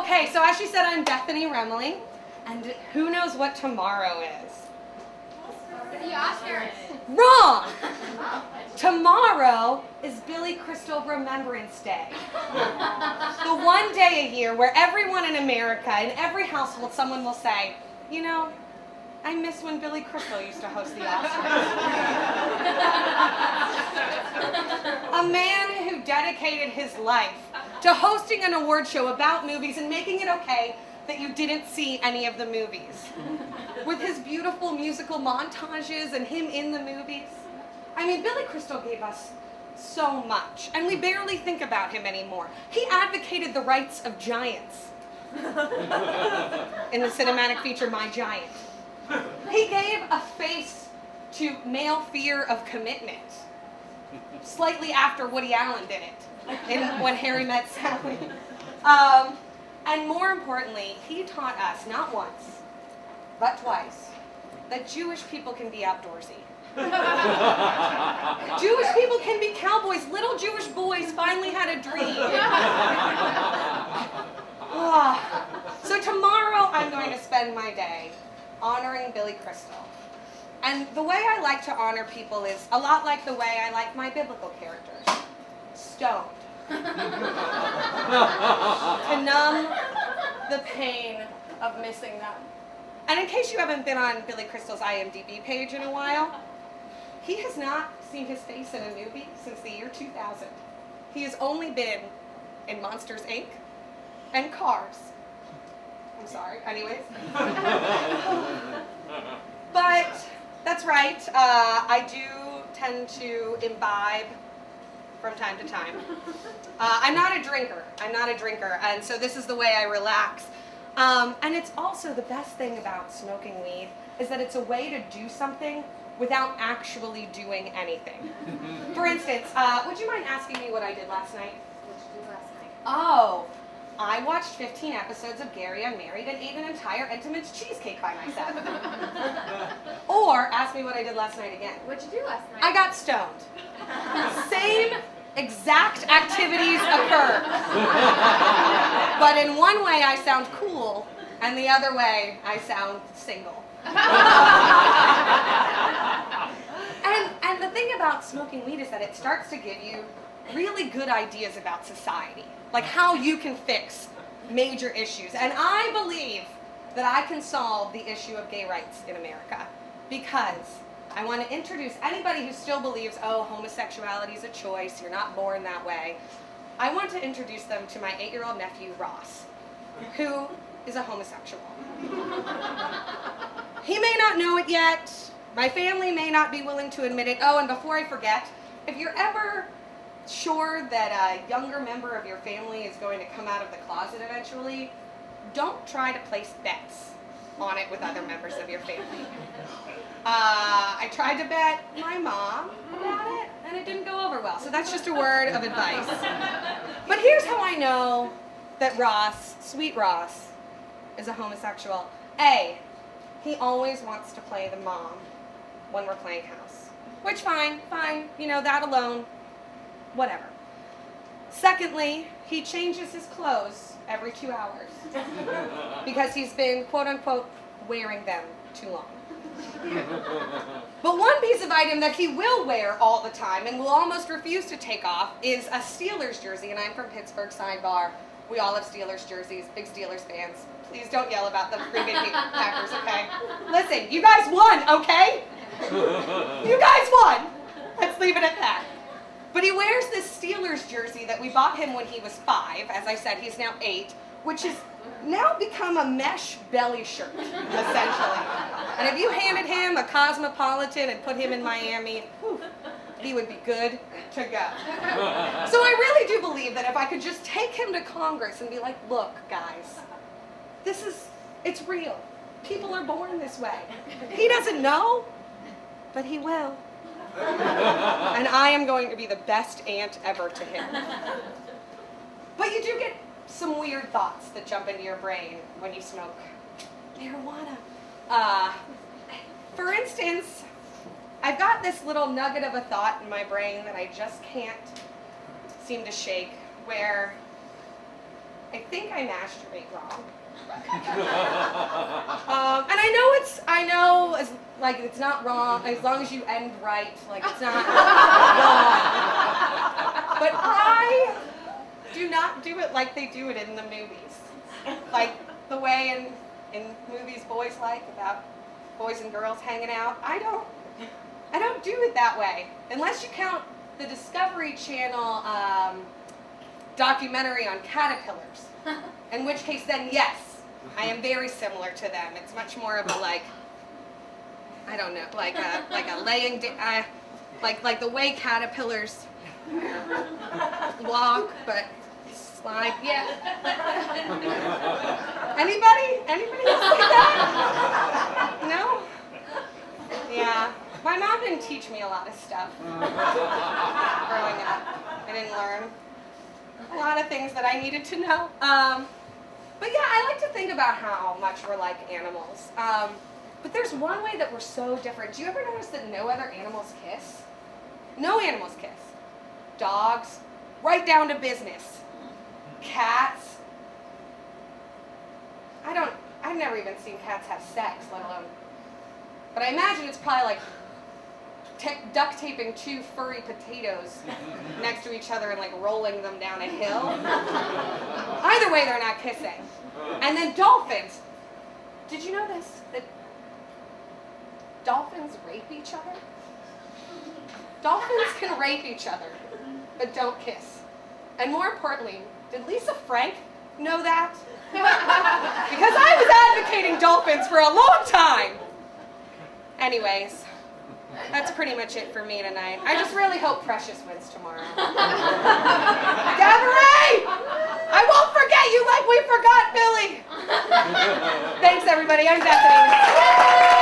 Okay, so as she said, I'm Bethany Vimeo, and who knows what tomorrow is? The Oscars. Wrong! Tomorrow is Billy Crystal Remembrance Day. The one day a year where everyone in America, in every household, someone will say, you know, I miss when Billy Crystal used to host the Oscars. A man who dedicated his life to hosting an award show about movies and making it okay that you didn't see any of the movies. With his beautiful musical montages and him in the movies. I mean, Billy Crystal gave us so much, and we barely think about him anymore. He advocated the rights of giants in the cinematic feature, My Giant. He gave a face to male fear of commitment, slightly after Woody Allen did it, in When Harry Met Sally. And more importantly, he taught us, not once, but twice, that Jewish people can be outdoorsy. Jewish people can be cowboys. Little Jewish boys finally had a dream. So tomorrow I'm going to spend my day honoring Billy Crystal. And the way I like to honor people is a lot like the way I like my biblical characters. Stoned. To numb the pain of missing them. And in case you haven't been on Billy Crystal's IMDb page in a while, he has not seen his face in a movie since the year 2000. He has only been in Monsters, Inc. and Cars. I'm sorry, anyways. But that's right, I do tend to imbibe from time to time. I'm not a drinker, and so this is the way I relax. And it's also the best thing about smoking weed is that it's a way to do something without actually doing anything. For instance, would you mind asking me what I did last night? What did you do last night? Oh, I watched 15 episodes of Gary Unmarried and ate an entire Entenmann's cheesecake by myself. Or ask me what I did last night again. What did you do last night? I got stoned. Same exact activities occurred. But in one way I sound cool, and the other way I sound single. And the thing about smoking weed is that it starts to give you really good ideas about society, like how you can fix major issues. And I believe that I can solve the issue of gay rights in America because I want to introduce anybody who still believes, oh, homosexuality is a choice, you're not born that way. I want to introduce them to my 8-year-old nephew, Ross, who is a homosexual. He may not know it yet. My family may not be willing to admit it. Oh, and before I forget, if you're ever sure that a younger member of your family is going to come out of the closet eventually, don't try to place bets on it with other members of your family. I tried to bet my mom about it, and it didn't go over well. So that's just a word of advice. But here's how I know that Ross, sweet Ross, is a homosexual. A, he always wants to play the mom when we're playing house. Which, fine, you know, that alone, whatever. Secondly, he changes his clothes every 2 hours because he's been, quote unquote, wearing them too long. But one piece of item that he will wear all the time and will almost refuse to take off is a Steelers jersey, and I'm from Pittsburgh, sidebar. We all have Steelers jerseys, big Steelers fans. Please don't yell about the Green Bay Packers, okay? Listen, you guys won, okay? You guys won. Let's leave it at that. But he wears this Steelers jersey that we bought him when he was 5. As I said, he's now 8, which has now become a mesh belly shirt, essentially. And if you handed him a Cosmopolitan and put him in Miami, whew, he would be good to go. So I really do believe that if I could just take him to Congress and be like, look, guys, it's real. People are born this way. He doesn't know, but he will. And I am going to be the best aunt ever to him. But you do get some weird thoughts that jump into your brain when you smoke marijuana. For instance, I've got this little nugget of a thought in my brain that I just can't seem to shake, where I think I masturbate wrong. And I know it's not wrong as long as you end right, like it's not wrong. But I do not do it like they do it in the movies. Like the way in movies boys like about boys and girls hanging out. I don't do it that way. Unless you count the Discovery Channel documentary on caterpillars. In which case then yes, I am very similar to them. It's much more of a like a laying like the way caterpillars walk, but slide. Yeah. Anybody else like that? No? Yeah. My mom didn't teach me a lot of stuff growing up. I didn't learn a lot of things that I needed to know. But yeah, I like to think about how much we're like animals. But there's one way that we're so different. Do you ever notice that no other animals kiss? No animals kiss. Dogs, right down to business. Cats. I've never even seen cats have sex, let alone. But I imagine it's probably like duct taping two furry potatoes next to each other and like rolling them down a hill. Either way, they're not kissing. And then dolphins. Did you know this? That dolphins rape each other? Dolphins can rape each other, but don't kiss. And more importantly, did Lisa Frank know that? Because I was advocating dolphins for a long time. Anyways, that's pretty much it for me tonight. I just really hope Precious wins tomorrow. Gabourey! I won't forget you like we forgot Billy! Thanks, everybody. I'm Bethany.